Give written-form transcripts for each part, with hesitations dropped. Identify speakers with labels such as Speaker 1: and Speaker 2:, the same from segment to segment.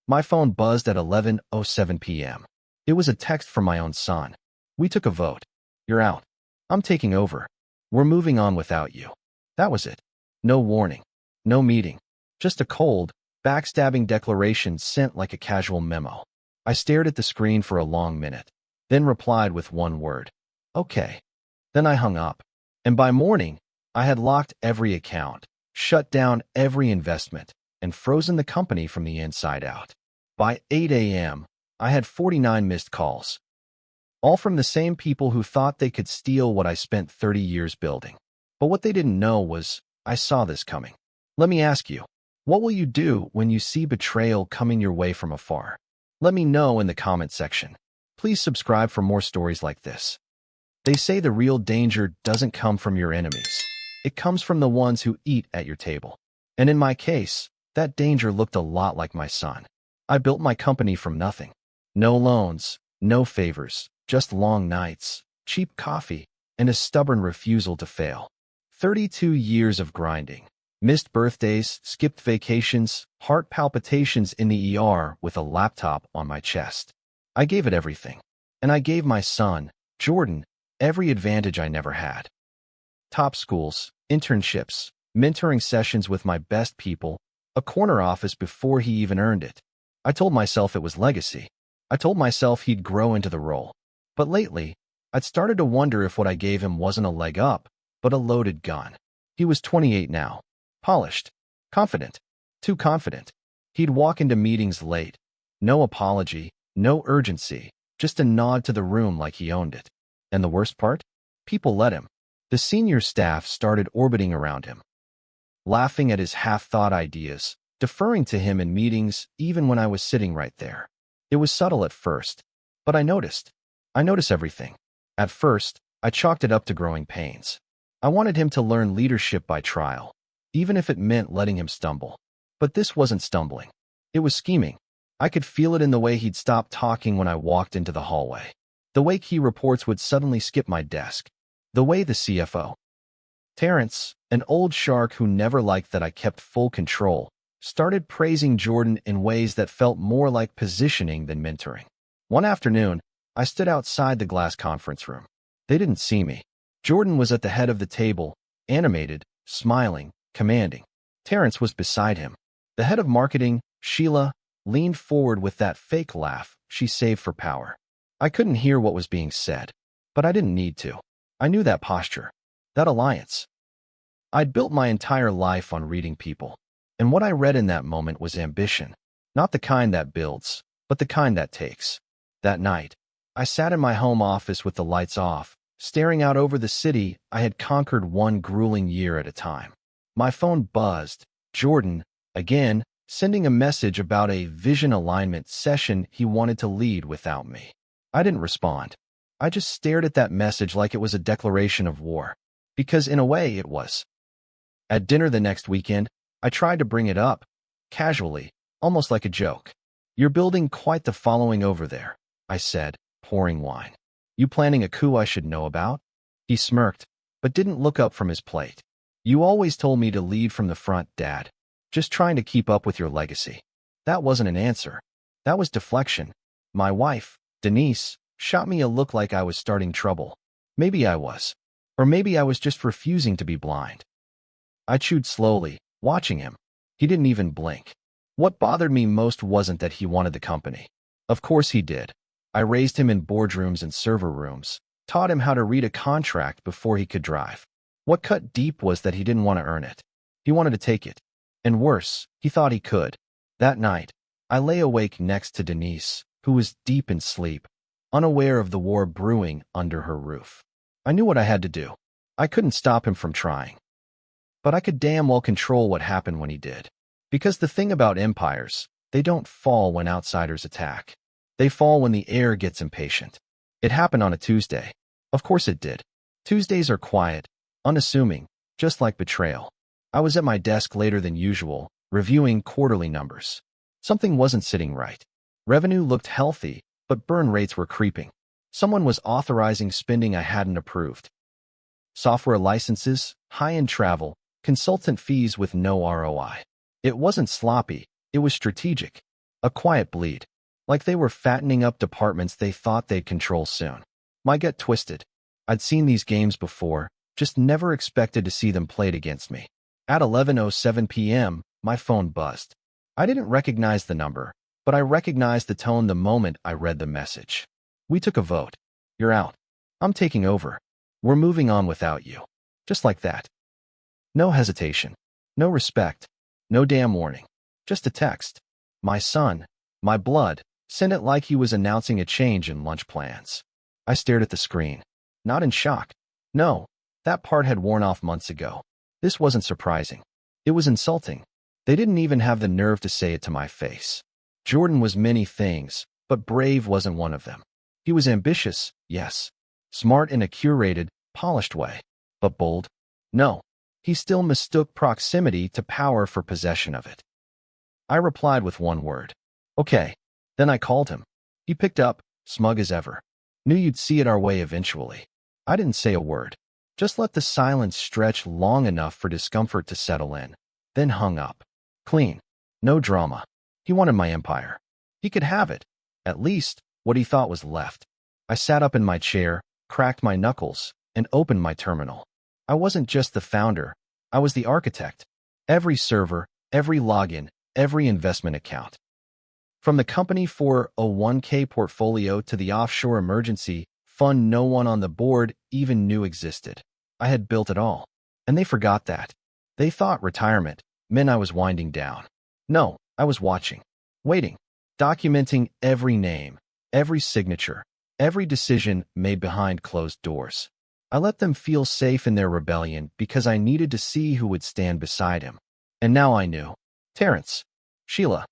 Speaker 1: My phone buzzed at 11:07 p.m. It was a text from my own son. "We took a vote. You're out. I'm taking over. We're moving on without you." That was it. No warning. No meeting. Just a cold, backstabbing declaration sent like a casual memo. I stared at the screen for a long minute, then replied with one word. "Okay." Then I hung up. And by morning, I had locked every account, shut down every investment, and frozen the company from the inside out. By 8 a.m., I had 49 missed calls, all from the same people who thought they could steal what I spent 30 years building. But what they didn't know was I saw this coming. Let me ask you, what will you do when you see betrayal coming your way from afar? Let me know in the comment section. Please subscribe for more stories like this. They say the real danger doesn't come from your enemies. It comes from the ones who eat at your table. And in my case, that danger looked a lot like my son. I built my company from nothing. No loans, no favors, just long nights, cheap coffee, and a stubborn refusal to fail. 32 years of grinding. Missed birthdays, skipped vacations, heart palpitations in the ER with a laptop on my chest. I gave it everything. And I gave my son, Jordan, every advantage I never had. Top schools, internships, mentoring sessions with my best people, a corner office before he even earned it. I told myself it was legacy. I told myself he'd grow into the role. But lately, I'd started to wonder if what I gave him wasn't a leg up, but a loaded gun. He was 28 now. Polished. Confident. Too confident. He'd walk into meetings late. No apology, no urgency, just a nod to the room like he owned it. And the worst part? People let him. The senior staff started orbiting around him, laughing at his half-thought ideas, deferring to him in meetings even when I was sitting right there. It was subtle at first, but I noticed. I notice everything. At first, I chalked it up to growing pains. I wanted him to learn leadership by trial, even if it meant letting him stumble. But this wasn't stumbling. It was scheming. I could feel it in the way he'd stop talking when I walked into the hallway. The way key reports would suddenly skip my desk. The way the CFO, Terrence, an old shark who never liked that I kept full control, started praising Jordan in ways that felt more like positioning than mentoring. One afternoon, I stood outside the glass conference room. They didn't see me. Jordan was at the head of the table, animated, smiling, commanding. Terrence was beside him. The head of marketing, Sheila, leaned forward with that fake laugh she saved for power. I couldn't hear what was being said, but I didn't need to. I knew that posture, that alliance. I'd built my entire life on reading people, and what I read in that moment was ambition, not the kind that builds, but the kind that takes. That night, I sat in my home office with the lights off, staring out over the city I had conquered one grueling year at a time. My phone buzzed. Jordan, again, sending a message about a vision alignment session he wanted to lead without me. I didn't respond. I just stared at that message like it was a declaration of war, because in a way it was. At dinner the next weekend, I tried to bring it up, casually, almost like a joke. "You're building quite the following over there," I said, pouring wine. "You planning a coup I should know about?" He smirked, but didn't look up from his plate. "You always told me to lead from the front, Dad. Just trying to keep up with your legacy." That wasn't an answer. That was deflection. My wife, Denise, shot me a look like I was starting trouble. Maybe I was. Or maybe I was just refusing to be blind. I chewed slowly, watching him. He didn't even blink. What bothered me most wasn't that he wanted the company. Of course he did. I raised him in boardrooms and server rooms, taught him how to read a contract before he could drive. What cut deep was that he didn't want to earn it. He wanted to take it. And worse, he thought he could. That night, I lay awake next to Denise, who was deep in sleep, unaware of the war brewing under her roof. I knew what I had to do. I couldn't stop him from trying. But I could damn well control what happened when he did. Because the thing about empires, they don't fall when outsiders attack. They fall when the air gets impatient. It happened on a Tuesday. Of course it did. Tuesdays are quiet, unassuming, just like betrayal. I was at my desk later than usual, reviewing quarterly numbers. Something wasn't sitting right. Revenue looked healthy, but burn rates were creeping. Someone was authorizing spending I hadn't approved. Software licenses, high-end travel, consultant fees with no ROI. It wasn't sloppy, it was strategic. A quiet bleed. Like they were fattening up departments they thought they'd control soon. My gut twisted. I'd seen these games before, just never expected to see them played against me. At 11:07 p.m., my phone buzzed. I didn't recognize the number, but I recognized the tone the moment I read the message. We took a vote. You're out. I'm taking over. We're moving on without you. Just like that. No hesitation. No respect. No damn warning. Just a text. My son, my blood, sent it like he was announcing a change in lunch plans. I stared at the screen. Not in shock. No, that part had worn off months ago. This wasn't surprising. It was insulting. They didn't even have the nerve to say it to my face. Jordan was many things, but brave wasn't one of them. He was ambitious, yes. Smart in a curated, polished way. But bold? No. He still mistook proximity to power for possession of it. I replied with one word. Okay. Then I called him. He picked up, smug as ever. Knew you'd see it our way eventually. I didn't say a word. Just let the silence stretch long enough for discomfort to settle in. Then hung up. Clean. No drama. He wanted my empire. He could have it. At least, what he thought was left. I sat up in my chair, cracked my knuckles, and opened my terminal. I wasn't just the founder. I was the architect. Every server, every login, every investment account. From the company 401k portfolio to the offshore emergency fund no one on the board even knew existed. I had built it all. And they forgot that. They thought retirement meant I was winding down. No, I was watching. Waiting. Documenting every name, every signature, every decision made behind closed doors. I let them feel safe in their rebellion because I needed to see who would stand beside him. And now I knew. Terrence. Sheila.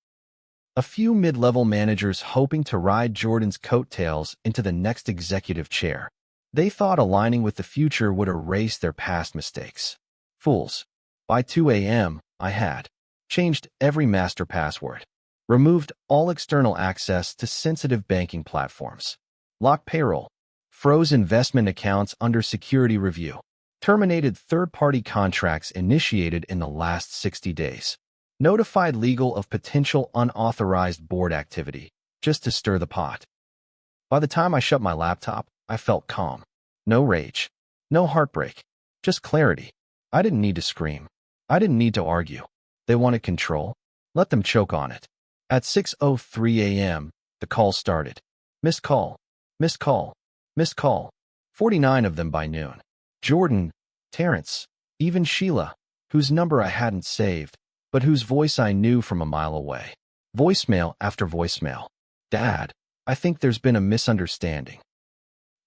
Speaker 1: A few mid-level managers hoping to ride Jordan's coattails into the next executive chair. They thought aligning with the future would erase their past mistakes. Fools. By 2 a.m., I had changed every master password, removed all external access to sensitive banking platforms, locked payroll, froze investment accounts under security review, terminated third-party contracts initiated in the last 60 days. Notified legal of potential unauthorized board activity, just to stir the pot. By the time I shut my laptop, I felt calm. No rage. No heartbreak. Just clarity. I didn't need to scream. I didn't need to argue. They wanted control. Let them choke on it. At 6:03 a.m., the call started. Missed call. Missed call. Missed call. 49 of them by noon. Jordan, Terrence, even Sheila, whose number I hadn't saved, but whose voice I knew from a mile away. Voicemail after voicemail. Dad, I think there's been a misunderstanding.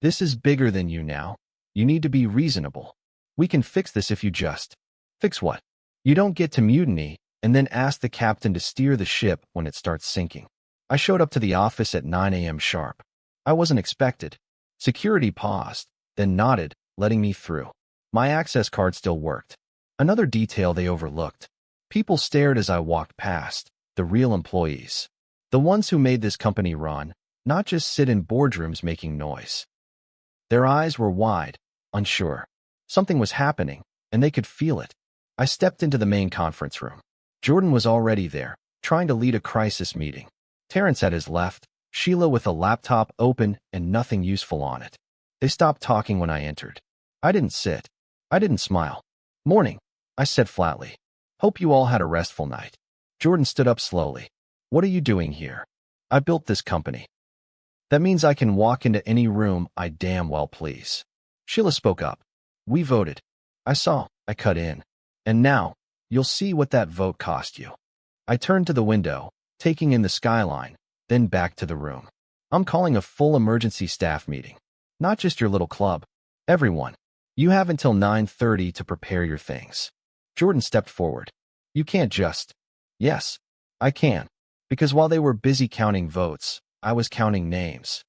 Speaker 1: This is bigger than you now. You need to be reasonable. We can fix this if you just... Fix what? You don't get to mutiny and then ask the captain to steer the ship when it starts sinking. I showed up to the office at 9 a.m. sharp. I wasn't expected. Security paused, then nodded, letting me through. My access card still worked. Another detail they overlooked. People stared as I walked past, the real employees. The ones who made this company run, not just sit in boardrooms making noise. Their eyes were wide, unsure. Something was happening, and they could feel it. I stepped into the main conference room. Jordan was already there, trying to lead a crisis meeting. Terrence at his left, Sheila with a laptop open and nothing useful on it. They stopped talking when I entered. I didn't sit. I didn't smile. Morning, I said flatly. Hope you all had a restful night. Jordan stood up slowly. What are you doing here? I built this company. That means I can walk into any room I damn well please. Sheila spoke up. We voted. I saw. I cut in. And now, you'll see what that vote cost you. I turned to the window, taking in the skyline, then back to the room. I'm calling a full emergency staff meeting. Not just your little club. Everyone. You have until 9:30 to prepare your things. Jordan stepped forward. You can't just... Yes, I can. Because while they were busy counting votes, I was counting names.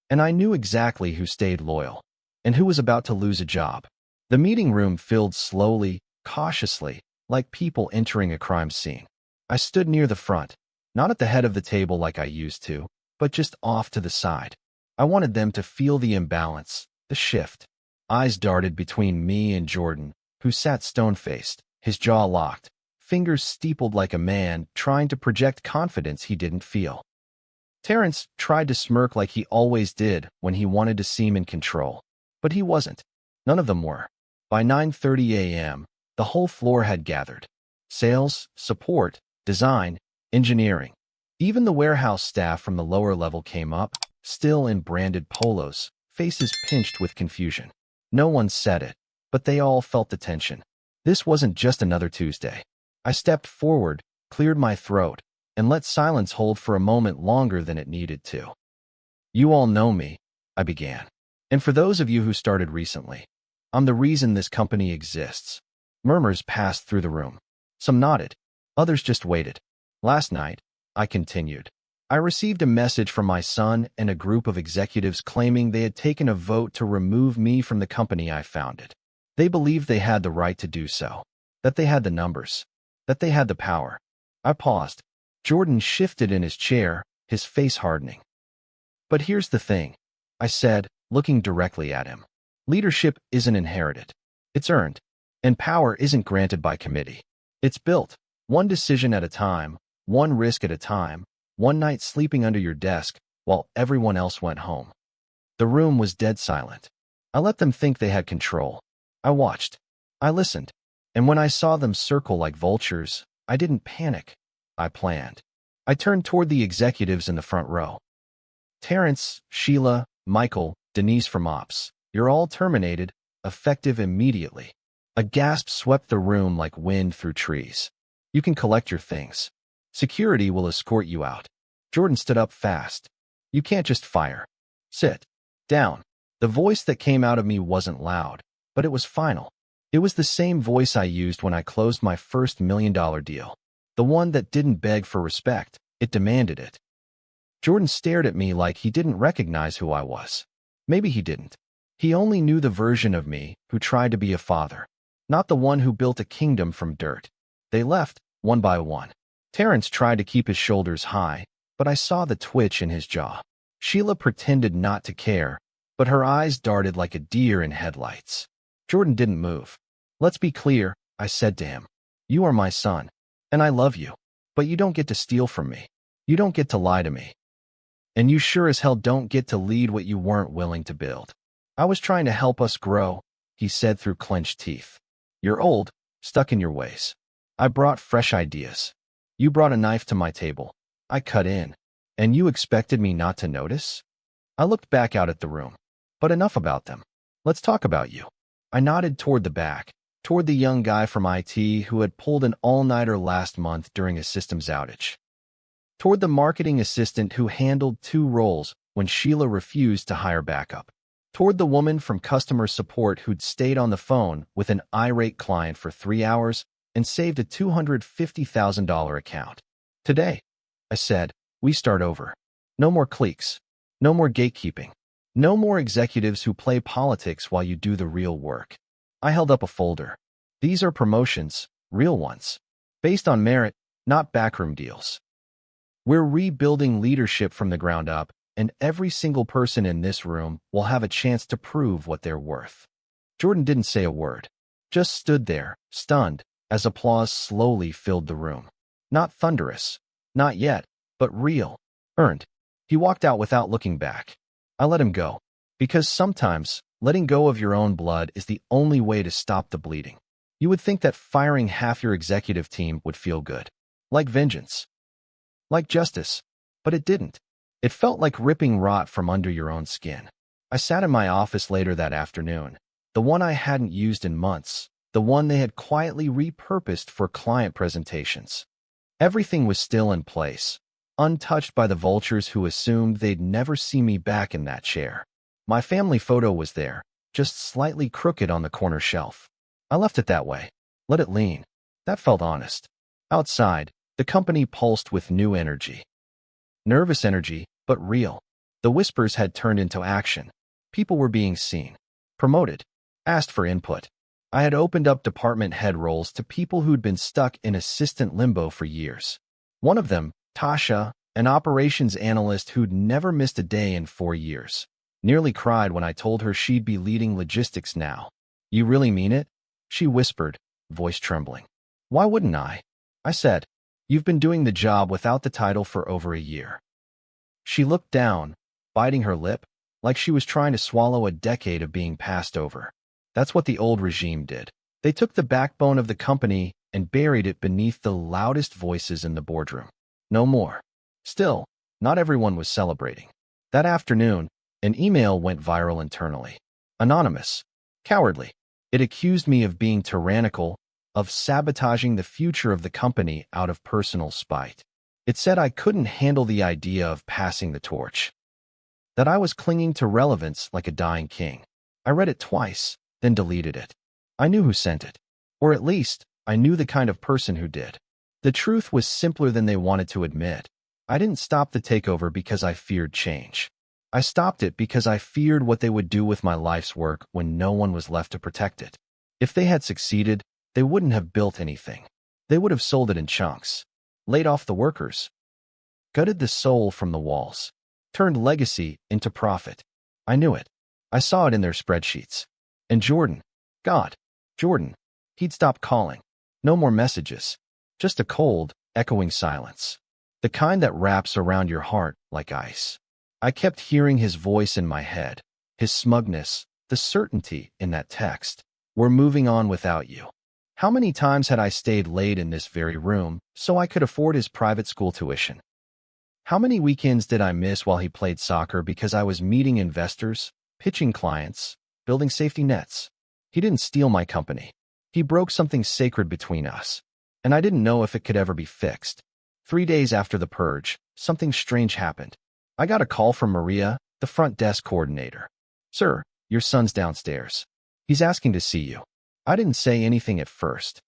Speaker 1: And I knew exactly who stayed loyal, and who was about to lose a job. The meeting room filled slowly, cautiously, like people entering a crime scene. I stood near the front, not at the head of the table like I used to, but just off to the side. I wanted them to feel the imbalance, the shift. Eyes darted between me and Jordan, who sat stone-faced, his jaw locked, fingers steepled like a man trying to project confidence he didn't feel. Terrence tried to smirk like he always did when he wanted to seem in control, but he wasn't. None of them were. By 9:30 a.m., the whole floor had gathered. Sales, support, design, engineering. Even the warehouse staff from the lower level came up, still in branded polos, faces pinched with confusion. No one said it, but they all felt the tension. This wasn't just another Tuesday. I stepped forward, cleared my throat, and let silence hold for a moment longer than it needed to. "You all know me," I began. "And for those of you who started recently, I'm the reason this company exists." Murmurs passed through the room. Some nodded. Others just waited. "Last night," I continued, "I received a message from my son and a group of executives claiming they had taken a vote to remove me from the company I founded. They believed they had the right to do so, that they had the numbers, that they had the power." I paused. Jordan shifted in his chair, his face hardening. "But here's the thing," I said, looking directly at him. "Leadership isn't inherited. It's earned. And power isn't granted by committee. It's built, one decision at a time, one risk at a time, one night sleeping under your desk while everyone else went home." The room was dead silent. I let them think they had control. I watched. I listened. And when I saw them circle like vultures, I didn't panic. I planned. I turned toward the executives in the front row. "Terrence, Sheila, Michael, Denise from Ops, you're all terminated, effective immediately." A gasp swept the room like wind through trees. "You can collect your things. Security will escort you out." Jordan stood up fast. "You can't just fire. Sit down." The voice that came out of me wasn't loud, but it was final. It was the same voice I used when I closed my first $1 million deal. The one that didn't beg for respect, it demanded it. Jordan stared at me like he didn't recognize who I was. Maybe he didn't. He only knew the version of me who tried to be a father, not the one who built a kingdom from dirt. They left, one by one. Terrence tried to keep his shoulders high, but I saw the twitch in his jaw. Sheila pretended not to care, but her eyes darted like a deer in headlights. Jordan didn't move. "Let's be clear," I said to him. "You are my son, and I love you, but you don't get to steal from me. You don't get to lie to me. And you sure as hell don't get to lead what you weren't willing to build." "I was trying to help us grow," he said through clenched teeth. "You're old, stuck in your ways. I brought fresh ideas. You brought a knife to my table. I cut in. And you expected me not to notice?" I looked back out at the room. "But enough about them. Let's talk about you." I nodded toward the back, toward the young guy from IT who had pulled an all-nighter last month during a systems outage. Toward the marketing assistant who handled 2 roles when Sheila refused to hire backup. Toward the woman from customer support who'd stayed on the phone with an irate client for 3 hours and saved a $250,000 account. "Today," I said, "we start over. No more cliques. No more gatekeeping. No more executives who play politics while you do the real work." I held up a folder. "These are promotions, real ones. Based on merit, not backroom deals. We're rebuilding leadership from the ground up, and every single person in this room will have a chance to prove what they're worth." Jordan didn't say a word. Just stood there, stunned, as applause slowly filled the room. Not thunderous. Not yet, but real. Earned. He walked out without looking back. I let him go. Because sometimes, letting go of your own blood is the only way to stop the bleeding. You would think that firing half your executive team would feel good. Like vengeance. Like justice. But it didn't. It felt like ripping rot from under your own skin. I sat in my office later that afternoon, the one I hadn't used in months, the one they had quietly repurposed for client presentations. Everything was still in place, untouched by the vultures who assumed they'd never see me back in that chair. My family photo was there, just slightly crooked on the corner shelf. I left it that way. Let it lean. That felt honest. Outside, the company pulsed with new energy. Nervous energy, but real. The whispers had turned into action. People were being seen, promoted, asked for input. I had opened up department head roles to people who'd been stuck in assistant limbo for years. One of them, Tasha, an operations analyst who'd never missed a day in 4 years, nearly cried when I told her she'd be leading logistics now. "You really mean it?" she whispered, voice trembling. "Why wouldn't I? I said. You've been doing the job without the title for over a year. She looked down, biting her lip, like she was trying to swallow a decade of being passed over. That's what the old regime did. They took the backbone of the company and buried it beneath the loudest voices in the boardroom. No more. Still, not everyone was celebrating. That afternoon, an email went viral internally. Anonymous. Cowardly. It accused me of being tyrannical, of sabotaging the future of the company out of personal spite. It said I couldn't handle the idea of passing the torch. That I was clinging to relevance like a dying king. I read it twice, then deleted it. I knew who sent it. Or at least, I knew the kind of person who did. The truth was simpler than they wanted to admit. I didn't stop the takeover because I feared change. I stopped it because I feared what they would do with my life's work when no one was left to protect it. If they had succeeded, they wouldn't have built anything. They would have sold it in chunks, laid off the workers, gutted the soul from the walls, turned legacy into profit. I knew it. I saw it in their spreadsheets. And Jordan, God, Jordan, he'd stopped calling. No more messages. Just a cold, echoing silence. The kind that wraps around your heart like ice. I kept hearing his voice in my head, his smugness, the certainty in that text. We're moving on without you. How many times had I stayed late in this very room so I could afford his private school tuition? How many weekends did I miss while he played soccer because I was meeting investors, pitching clients, building safety nets? He didn't steal my company. He broke something sacred between us, and I didn't know if it could ever be fixed. 3 days after the purge, something strange happened. I got a call from Maria, the front desk coordinator. Sir, your son's downstairs. He's asking to see you. I didn't say anything at first.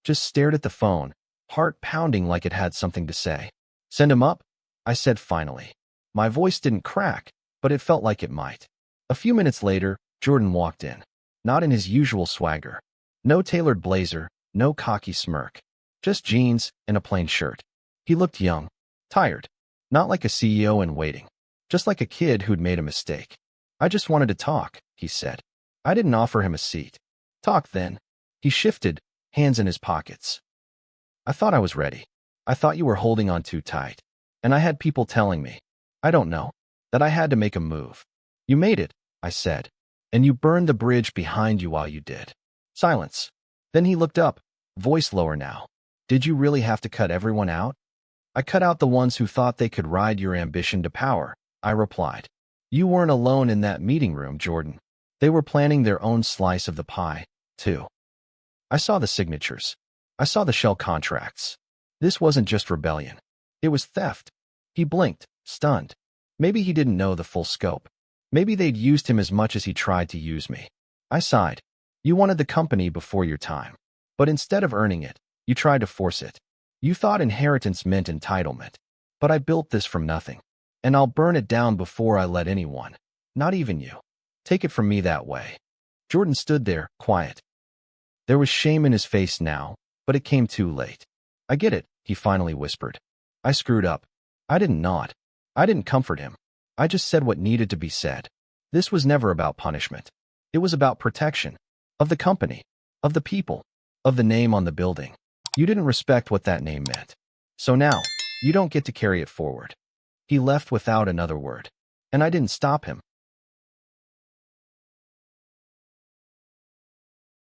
Speaker 1: Just stared at the phone, heart pounding like it had something to say. Send him up, I said finally. My voice didn't crack, but it felt like it might. A few minutes later, Jordan walked in. Not in his usual swagger. No tailored blazer, no cocky smirk. Just jeans and a plain shirt. He looked young, tired. Not like a CEO in waiting. Just like a kid who'd made a mistake. I just wanted to talk, he said. I didn't offer him a seat. Talk then. He shifted, hands in his pockets. I thought I was ready. I thought you were holding on too tight. And I had people telling me, I don't know, that I had to make a move. You made it, I said. And you burned the bridge behind you while you did. Silence. Then he looked up, voice lower now. Did you really have to cut everyone out? I cut out the ones who thought they could ride your ambition to power, I replied. You weren't alone in that meeting room, Jordan. They were planning their own slice of the pie, too. I saw the signatures. I saw the shell contracts. This wasn't just rebellion. It was theft. He blinked, stunned. Maybe he didn't know the full scope. Maybe they'd used him as much as he tried to use me. I sighed. You wanted the company before your time. But instead of earning it, you tried to force it. You thought inheritance meant entitlement. But I built this from nothing. And I'll burn it down before I let anyone, not even you, take it from me that way. Jordan stood there, quiet. There was shame in his face now, but it came too late. I get it, he finally whispered. I screwed up. I didn't nod. I didn't comfort him. I just said what needed to be said. This was never about punishment. It was about protection. Of the company. Of the people. Of the name on the building. You didn't respect what that name meant. So now, you don't get to carry it forward. He left without another word. And I didn't stop him.